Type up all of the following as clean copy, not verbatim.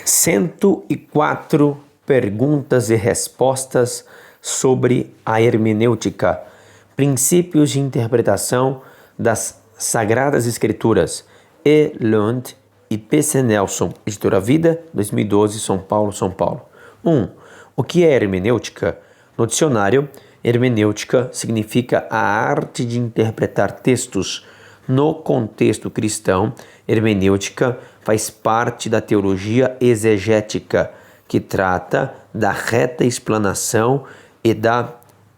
104 perguntas e respostas sobre a hermenêutica, princípios de interpretação das Sagradas Escrituras. E. Lund e P.C. Nelson, Editora Vida, 2012, São Paulo, São Paulo. 1. O que é hermenêutica? No dicionário, hermenêutica significa a arte de interpretar textos. No contexto cristão, hermenêutica faz parte da teologia exegética, que trata da reta explanação e da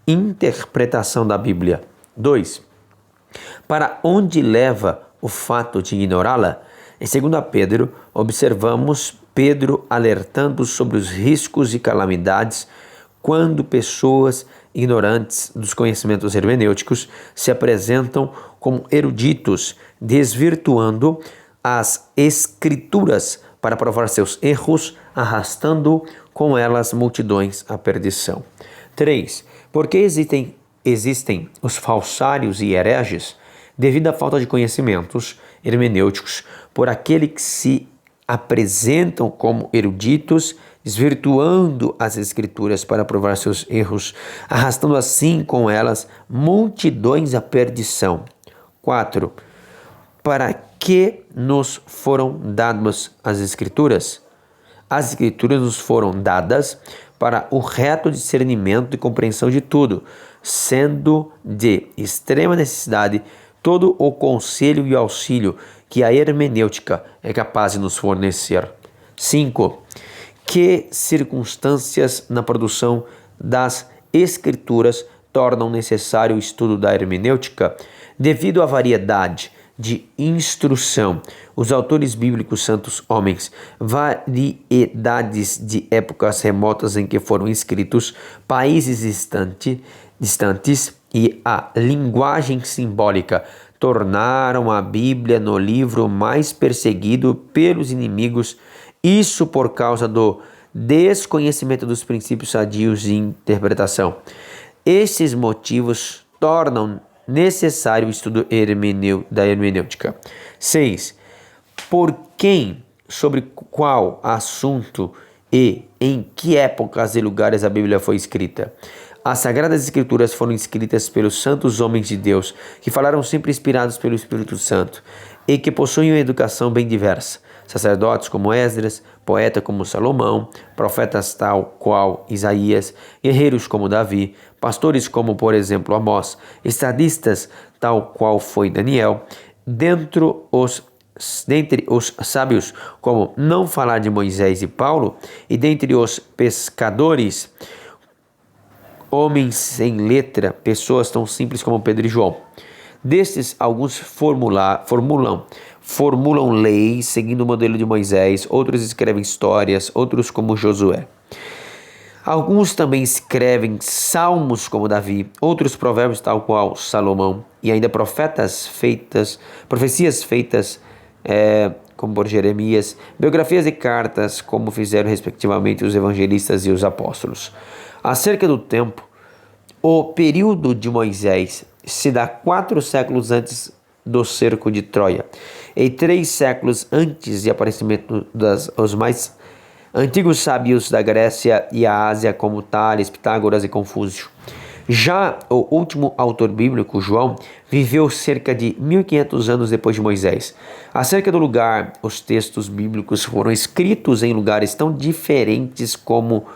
interpretação da Bíblia. 2. Para onde leva o fato de ignorá-la? Em 2 Pedro, observamos Pedro alertando sobre os riscos e calamidades quando pessoas ignorantes dos conhecimentos hermenêuticos se apresentam como eruditos, desvirtuando as escrituras para provar seus erros, arrastando com elas multidões à perdição. 3. Por que existem os falsários e hereges? Devido à falta de conhecimentos hermenêuticos por aqueles que se apresentam como eruditos, desvirtuando as escrituras para provar seus erros, arrastando assim com elas multidões à perdição. 4. Para que nos foram dadas as escrituras? As escrituras nos foram dadas para o reto discernimento e compreensão de tudo, sendo de extrema necessidade todo o conselho e auxílio que a hermenêutica é capaz de nos fornecer. 5. Que circunstâncias na produção das escrituras tornam necessário o estudo da hermenêutica? Devido à variedade de instrução, os autores bíblicos santos homens, variedades de épocas remotas em que foram escritos, países distantes e a linguagem simbólica tornaram a Bíblia no livro mais perseguido pelos inimigos, isso por causa do desconhecimento dos princípios sadios de interpretação. Esses motivos tornam necessário o estudo da hermenêutica. 6. Por quem, sobre qual assunto e em que épocas e lugares a Bíblia foi escrita? As Sagradas Escrituras foram escritas pelos santos homens de Deus, que falaram sempre inspirados pelo Espírito Santo, e que possuem uma educação bem diversa. Sacerdotes como Esdras, poeta como Salomão, profetas tal qual Isaías, guerreiros como Davi, pastores como, por exemplo, Amós, estadistas tal qual foi Daniel, dentre os sábios, como não falar de Moisés e Paulo, e dentre os pescadores, homens sem letra, pessoas tão simples como Pedro e João. Destes, alguns formulam leis seguindo o modelo de Moisés, outros escrevem histórias, outros como Josué. Alguns também escrevem salmos como Davi, outros provérbios tal qual Salomão, e ainda profecias feitas como por Jeremias, biografias e cartas como fizeram respectivamente os evangelistas e os apóstolos. Acerca do tempo, o período de Moisés se dá 4 séculos antes do cerco de Troia e 3 séculos antes do aparecimento dos mais antigos sábios da Grécia e a Ásia, como Tales, Pitágoras e Confúcio. Já o último autor bíblico, João, viveu cerca de 1500 anos depois de Moisés. Acerca do lugar, os textos bíblicos foram escritos em lugares tão diferentes como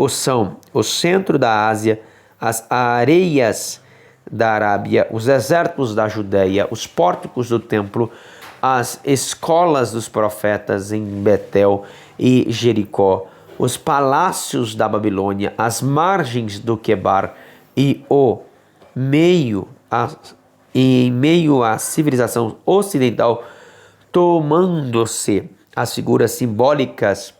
são o centro da Ásia, as areias da Arábia, os desertos da Judéia, os pórticos do templo, as escolas dos profetas em Betel e Jericó, os palácios da Babilônia, as margens do Quebar e em meio à civilização ocidental, tomando-se as figuras simbólicas,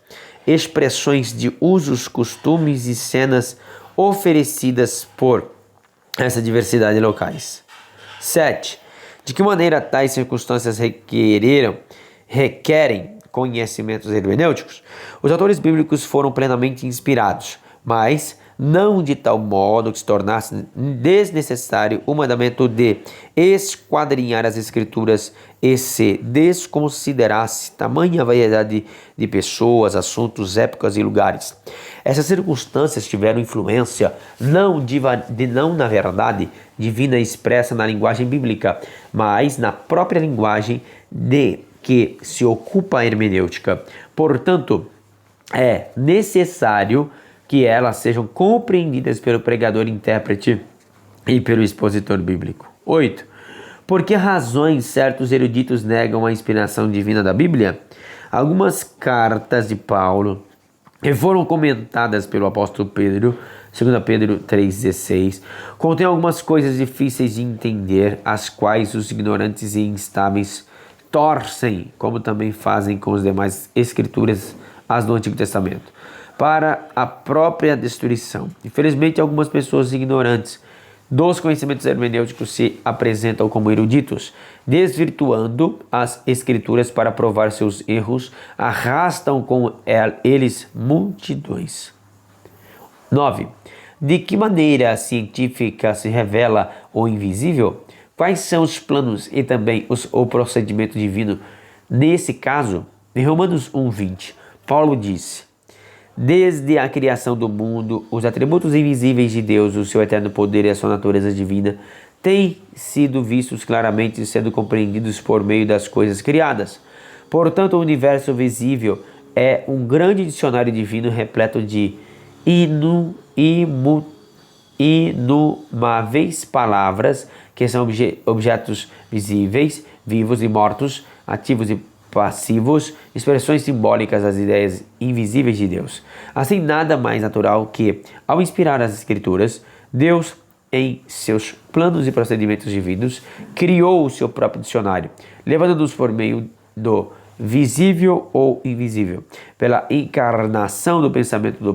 expressões de usos, costumes e cenas oferecidas por essa diversidade de locais. 7. De que maneira tais circunstâncias requerem conhecimentos hermenêuticos? Os autores bíblicos foram plenamente inspirados, mas não de tal modo que se tornasse desnecessário o mandamento de esquadrinhar as Escrituras e se desconsiderasse tamanha variedade de pessoas, assuntos, épocas e lugares. Essas circunstâncias tiveram influência não na verdade divina expressa na linguagem bíblica, mas na própria linguagem de que se ocupa a hermenêutica. Portanto, é necessário que elas sejam compreendidas pelo pregador intérprete e pelo expositor bíblico. 8. Por que razões certos eruditos negam a inspiração divina da Bíblia? Algumas cartas de Paulo que foram comentadas pelo apóstolo Pedro, 2 Pedro 3,16, contém algumas coisas difíceis de entender, as quais os ignorantes e instáveis torcem, como também fazem com as demais escrituras, as do Antigo Testamento, para a própria destruição. Infelizmente, algumas pessoas ignorantes dos conhecimentos hermenêuticos se apresentam como eruditos, desvirtuando as escrituras para provar seus erros, arrastam com eles multidões. 9. De que maneira científica se revela o invisível? Quais são os planos e também o procedimento divino? Nesse caso, em Romanos 1,20, Paulo disse: desde a criação do mundo, os atributos invisíveis de Deus, o seu eterno poder e a sua natureza divina, têm sido vistos claramente, sendo compreendidos por meio das coisas criadas. Portanto, o universo visível é um grande dicionário divino repleto de inumáveis palavras, que são objetos visíveis, vivos e mortos, ativos e passivos, expressões simbólicas das ideias invisíveis de Deus. Assim, nada mais natural que, ao inspirar as Escrituras, Deus, em seus planos e procedimentos divinos, criou o seu próprio dicionário, levando-nos por meio do visível ou invisível, pela encarnação do pensamento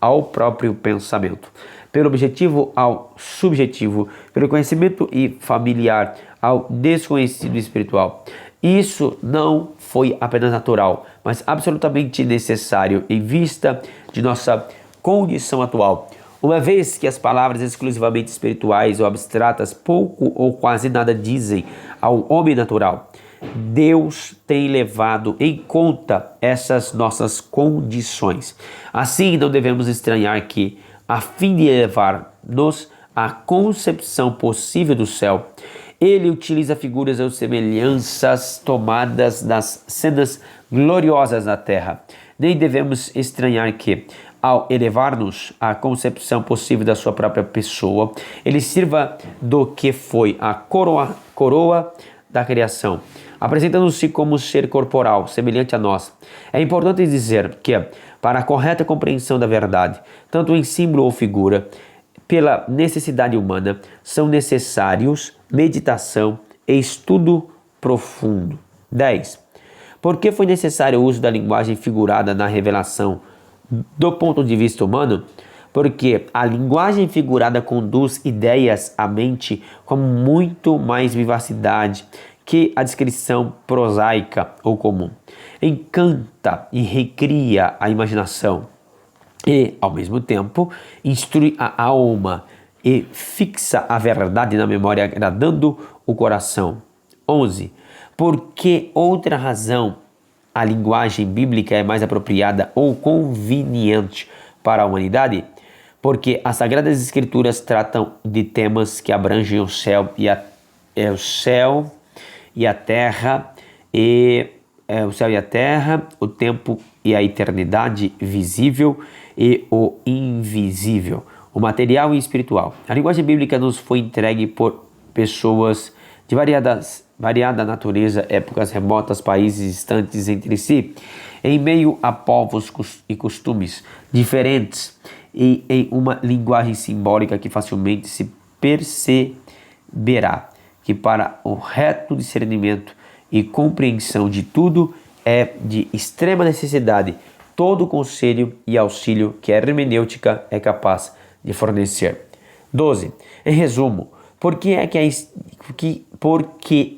ao próprio pensamento, pelo objetivo ao subjetivo, pelo conhecimento e familiar ao desconhecido espiritual. Isso não foi apenas natural, mas absolutamente necessário em vista de nossa condição atual. Uma vez que as palavras exclusivamente espirituais ou abstratas pouco ou quase nada dizem ao homem natural, Deus tem levado em conta essas nossas condições. Assim, não devemos estranhar que, a fim de elevar-nos à concepção possível do céu, ele utiliza figuras ou semelhanças tomadas das cenas gloriosas da terra. Nem devemos estranhar que, ao elevar-nos à concepção possível da sua própria pessoa, ele sirva do que foi a coroa da criação, apresentando-se como ser corporal, semelhante a nós. É importante dizer que, para a correta compreensão da verdade, tanto em símbolo ou figura, pela necessidade humana, são necessários meditação e estudo profundo. 10. Por que foi necessário o uso da linguagem figurada na revelação do ponto de vista humano? Porque a linguagem figurada conduz ideias à mente com muito mais vivacidade que a descrição prosaica ou comum. Encanta e recria a imaginação e, ao mesmo tempo, instrui a alma e fixa a verdade na memória, agradando o coração. 11. Por que outra razão a linguagem bíblica é mais apropriada ou conveniente para a humanidade? Porque as Sagradas Escrituras tratam de temas que abrangem o céu e a terra, o tempo e a eternidade visível e o invisível, o material e espiritual. A linguagem bíblica nos foi entregue por pessoas de variada natureza, épocas remotas, países distantes entre si, em meio a povos e costumes diferentes e em uma linguagem simbólica que facilmente se perceberá, que para o reto discernimento e compreensão de tudo é de extrema necessidade todo o conselho e auxílio que a hermenêutica é capaz de fornecer. 12. Em resumo, por que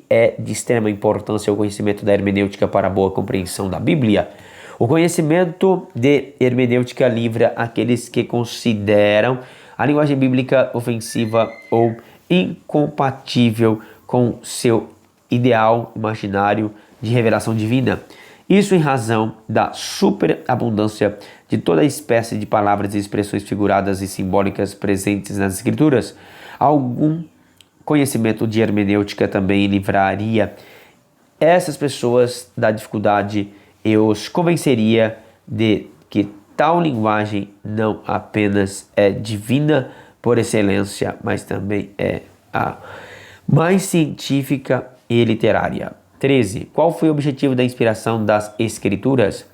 é de extrema importância o conhecimento da hermenêutica para a boa compreensão da Bíblia? O conhecimento de hermenêutica livra aqueles que consideram a linguagem bíblica ofensiva ou incompatível com seu ideal imaginário de revelação divina. Isso em razão da superabundância de toda espécie de palavras e expressões figuradas e simbólicas presentes nas Escrituras. Algum conhecimento de hermenêutica também livraria essas pessoas da dificuldade e os convenceria de que tal linguagem não apenas é divina por excelência, mas também é a mais científica e literária. 13. Qual foi o objetivo da inspiração das Escrituras?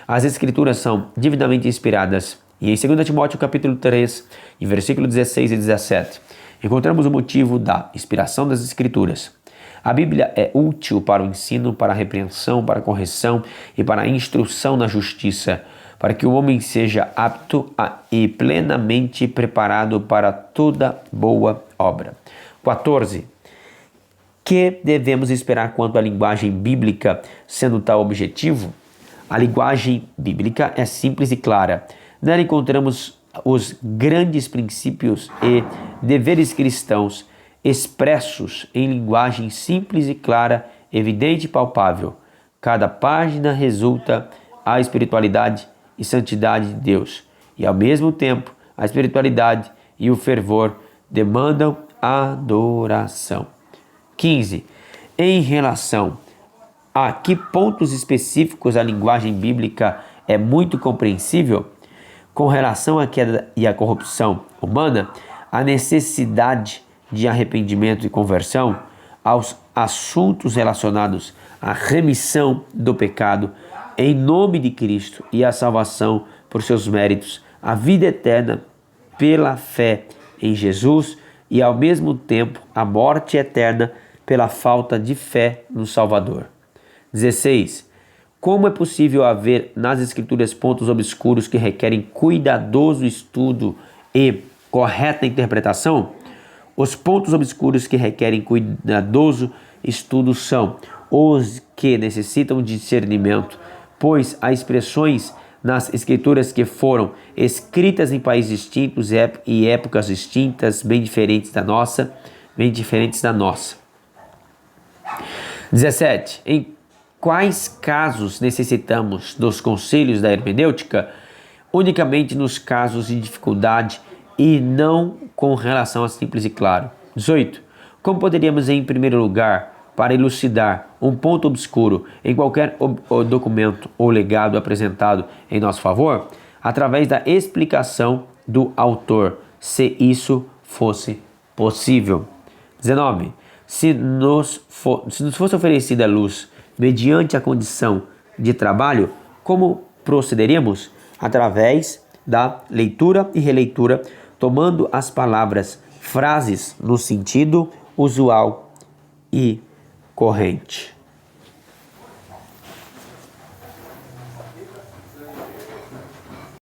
As Escrituras são divinamente inspiradas. E em 2 Timóteo capítulo 3, em versículo 16 e 17, encontramos o motivo da inspiração das Escrituras. A Bíblia é útil para o ensino, para a repreensão, para a correção e para a instrução na justiça, para que o homem seja apto e plenamente preparado para toda boa obra. 14. Que devemos esperar quanto à linguagem bíblica, sendo tal objetivo? A linguagem bíblica é simples e clara. Nela encontramos os grandes princípios e deveres cristãos expressos em linguagem simples e clara, evidente e palpável. Cada página resulta a espiritualidade e santidade de Deus, e ao mesmo tempo a espiritualidade e o fervor demandam adoração. 15. Em relação a que pontos específicos a linguagem bíblica é muito compreensível, com relação à queda e à corrupção humana, a necessidade de arrependimento e conversão, aos assuntos relacionados à remissão do pecado em nome de Cristo e à salvação por seus méritos, a vida eterna pela fé em Jesus e ao mesmo tempo a morte eterna pela falta de fé no Salvador. 16. Como é possível haver nas Escrituras pontos obscuros que requerem cuidadoso estudo e correta interpretação? Os pontos obscuros que requerem cuidadoso estudo são os que necessitam de discernimento, pois há expressões nas Escrituras que foram escritas em países distintos e épocas distintas, bem diferentes da nossa. 17. Em quais casos necessitamos dos conselhos da hermenêutica? Unicamente nos casos de dificuldade e não com relação a simples e claro. 18. Como poderíamos, em primeiro lugar, para elucidar um ponto obscuro em qualquer documento ou legado apresentado em nosso favor? Através da explicação do autor, se isso fosse possível. 19. Se nos fosse oferecida a luz mediante a condição de trabalho, como procederíamos? Através da leitura e releitura, tomando as palavras, frases no sentido usual e corrente.